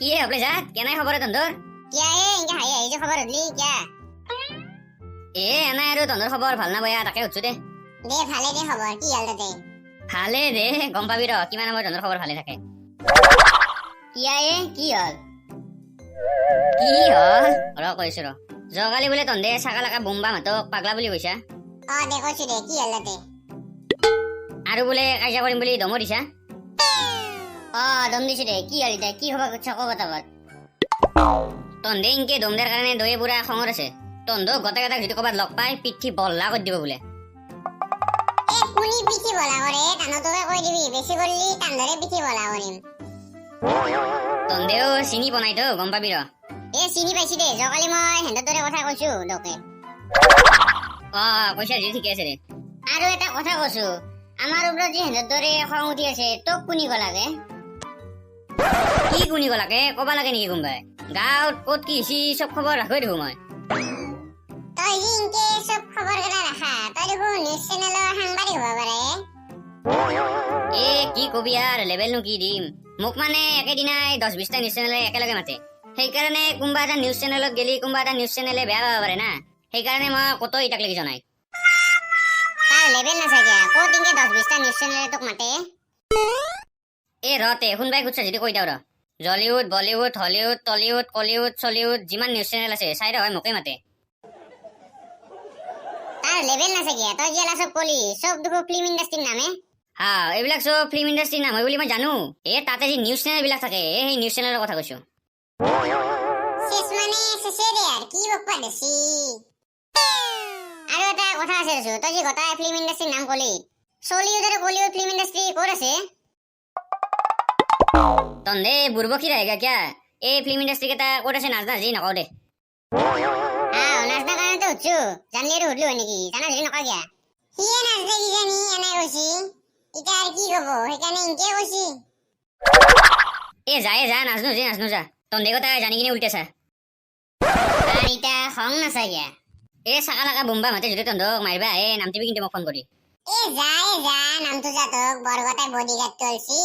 ये आपले जात क्या नाही खबर तंदर क्या है इनके हाय हाय जो खबर हदली क्या ए एना আৰু তন্দৰ খবৰ ভাল না বয়া তাকে উঠছো দে ভালে দে খবৰ কি হাল তাতে ভালে দে গম পাবি ৰ কিমান আমাৰ তন্দৰ খবৰ ভালে থাকে क्या है কি হল ৰ কৈছো ৰ জগালি বোলে তন্দে ছাগালাকা বোম্বা মাতক পাগলা বুলি কৈছা দে কৈছো দে কি হাল তাতে আৰু বোলে কাজিয়া কৰিম বুলি দম দিছা দম দিছো দে কি হাল দে কি হবা কথা কথাত তন্দে ইনকে দম দিয়াৰ কাৰণে দয়ে পুৰা খঙৰ আছে তন্দক গটা গটা যদি ক'বাত লগ পাই পিঠি বল্লা কৰি দিব বোলে কোনি পিঠি বলা কৰে তানতকে কৈ দিবি বেছি কৰিলি তানদৰে পিঠি বলা কৰিম তন্দেও চিনি বনাই তো গম পাবি ৰ চিনি পাইছি দে জকালি মই হেন্দৰ দৰে কথা কৈছো দকে কৈছা যি ঠিকে আছে দে আৰু এটা কথা কৈছো আমাৰ ওপৰত যি হেন্দৰ দৰে খং উঠি আছে তোক কোনি গলাগে কি কোনি গলাকে ক'বা লাগে নেকি কোনবাই গাঁৱত ক'ত কি হৈছে চব খবৰ ৰাখৈ দেখো মই তই যি ইনকে সব খবৰ গলা ৰাখা তই দেখো নিউজ চেনেলৰ সাংবাদিক হ'ব পাৰে কি কবি আৰু লেভেলনো কি দিম মোক মানে একেদিনাই 10-20টা নিউজ চেনেলে একেলগে মাতে সেইকাৰণে কোনোবা এটা নিউজ চেনেলত গেলি কোনোবা এটা নিউজ চেনেলে বেয়া পাব পাৰে না সেইকাৰণে মই ক'তো ইটাক লাগি জনাই তাৰ লেভেল নাথাকে ক'ত ইনকে 10-20টা নিউজ চেনেলে তোক মাতে ৰতে শুনবাই কুটছা যদি কৈ দিওঁ ৰ Jollywood Bollywood Hollywood Tollywood Kollywood চলিউড যিমান নিউজ চেনেল আছে চাইড হয় মোকে মাতে তাৰ লেভেল নাথাকে তই জিলা সব কলি সব দেখো ফিল্ম ইণ্ডাষ্ট্ৰীৰ নামে এইবিলাক চব ফিল্ম ইণ্ডাষ্ট্ৰীৰ নাম হয় বুলি মই জানো তাতে যি নিউজ চেনেল বিলাক থাকে সেই নিউজ চেনেলৰ কথা কৈছো শেষ মানে শেষে দে আৰু কি বকবা দেছি আৰু এটা কথা আছে দেছো তই যি গটাই ফিল্ম ইণ্ডাষ্ট্ৰীৰ নাম কলি চলিউড আৰু কলিউড ফিল্ম ইণ্ডাষ্ট্ৰী ক'ত আছে তন্দে বুৰ্বকি रहेगा क्या ফিল্ম ইণ্ডাষ্ট্ৰী কেইটা ক'ত আছে নাজনা যি নকওঁ দে নাজনা কাৰণেতো উঠছো জানলি আৰু সুধলো হয় নেকি জানা যদি নকওঁ কিয়া সিয়ে নাজনে কিজানি এনে কৈছি এতিয়া আৰু কি কব সেইকাৰণে ইনকে কৈছি যা নাজনো যা তন্দে কথা জানি কিনে উল্টেছা আৰু এতিয়া খং নাচা কিয়া চাকা লাগা বোম্বা মাতে যদি তন্দক মাৰিবা নাম দিবি কিন্তু মোক ফোন কৰি যা নামটো জাতক বৰগটাই বডিগাৰ্ড তলছি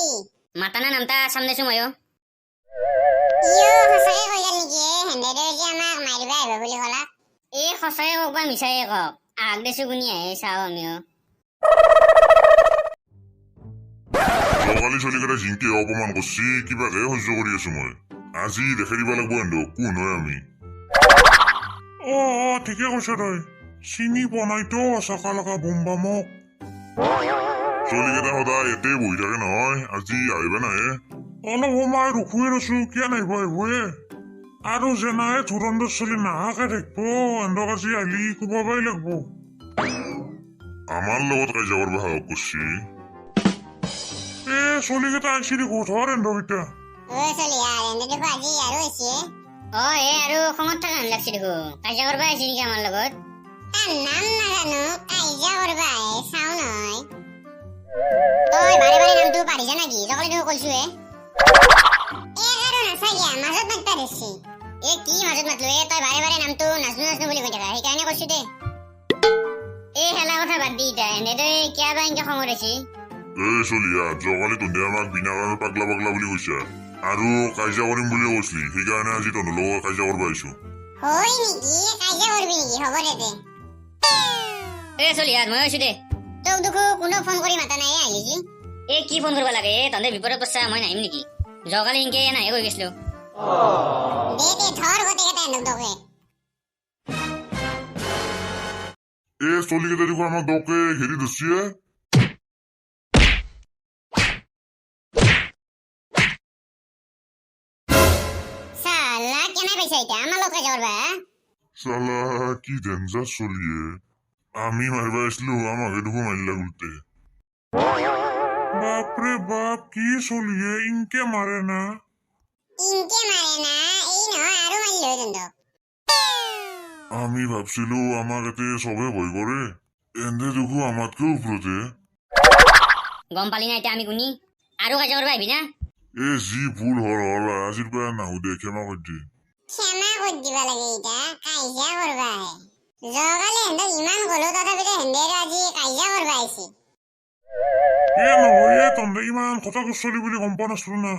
মাতানা নামটা সামনেছো ময়ো সঁচাকে কৈ গেল নেকি হেন্দেৰে যে আমাক মাৰিবা আহিব বুলি ক'লা সঁচাকে কওক বা মিছাকে কওক আগ দেছো গুনি আহে চাওঁ আমিও জগালি চলিকেইটা জিংকে অপমান কৰছি কিবাকে সহ্য কৰি আছো মই আজি দেখাই দিব লাগিব এন্দক কোন হয় আমি ঠিকে কৈছ তই চিনি বনাইতো চাকা লগা বোম্বা মোক চলিকেইটা সদায় ইয়াতে বহি থাকে নহয় আজি আহিবা নাহে অলপ সময় ৰখুৱে আছো কিয় নাহিব আহিবয়ে আৰু যেনাই ধুৰন্ধৰ চলি নাহাকে থাকিব এন্দক আজি আহিলি কোবাবাই লাগব আমাৰ লগত কাজিয়া কৰিব সাহস কৰছি চলিকেইটা আহিছি দেখো ধৰ এন্দকেইটা চলি হেন্দে দেখো আজি আৰু আহিছে আৰু খঙত থকা লাগছি দেখো কাজিয়া কৰিব আহিছে নেকি আমাৰ লগত তাৰ নাম নাজানো কাজিয়া কৰিব আহে চাওঁ নহয় তই বাৰে বাৰে নামটো পাৰিছা নেকি জকালি দেখো কৈছো আৰু নাচাগিয়া মাজত মাতবা দিছি কি মাজত মাতলো তই বাৰে বাৰে নামটো নাজনো বুলি কৈ থাকা সেইকাৰণে কৈছো দে খেলা কথা বাদ দি এতিয়া এনেদৰে কিয় বা এনেকে খঙত আহিছি চলিয়া জগালি তন্দে আমাক বিনা কাৰণে পাগলা বুলি কৈছা আৰু কাজিয়া কৰিম বুলি কৈছিলি সেইকাৰণে আজি তন্দৰ লগত কাজিয়া কৰিব আহিছো হয় নেকি কাজিয়া কৰিবি নেকি হ'ব দে চলিয়া মই আহিছো দে তোক দেখো কোনো ফোন কৰি মাতা নাই আহিলি যি কি ফোন কৰিব লাগে তন্দে বিপদত পৰছা মই নাহিম নেকি জগালি ইনকে নাহে কৈ গৈছিলো দে ধৰ গোটেইকেইটা এন্দক দকে চলিকেইটা দেখো আমাক দকে হেৰি ধৰছি চালা কেনে পাইছা এতিয়া আমাৰ লগত কাজিয়া কৰবা চালা কি ডেঞ্জাৰ চলিয়ে আমি মাৰিবা আহিছিলো আমাকে দেখো মাৰিলা উল্টে বাপৰে বাপ কি চলিয়ে ইনকে মাৰে না এই নহয় আৰু মাৰিলো হয় তন্দক আমি ভাবছিলো আমাক এতে চবে ভয় কৰে এন্দে দেখো আমাতকেও ওপৰতে গম পালি না এতিয়া আমি কোনি আৰু কাজিয়া কৰিব আহিবি না যি ভুল হল আজিৰ পৰা নাহো দে ক্ষমা কৰি দিয়ে ক্ষমা কৰি দিবা লাগে এতিয়া কাজিয়া কৰবা আহে জগালি হেন্দক ইমান গলো তথাপিতো হেন্দেৰে আজি কাজিয়া কৰবা আহিছে নহয় তন্দে ইমান কথা কৈছলি বুলি গম পোৱা নাছিলো না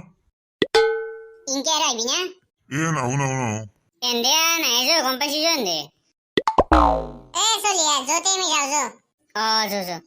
ইনকে আৰু আহিবি না নাহো নাহো নাহো এন্দে নাহে যো গম পাইছি যো এন্দে চলিয়া য'তে আমি যাওঁ যো যো যো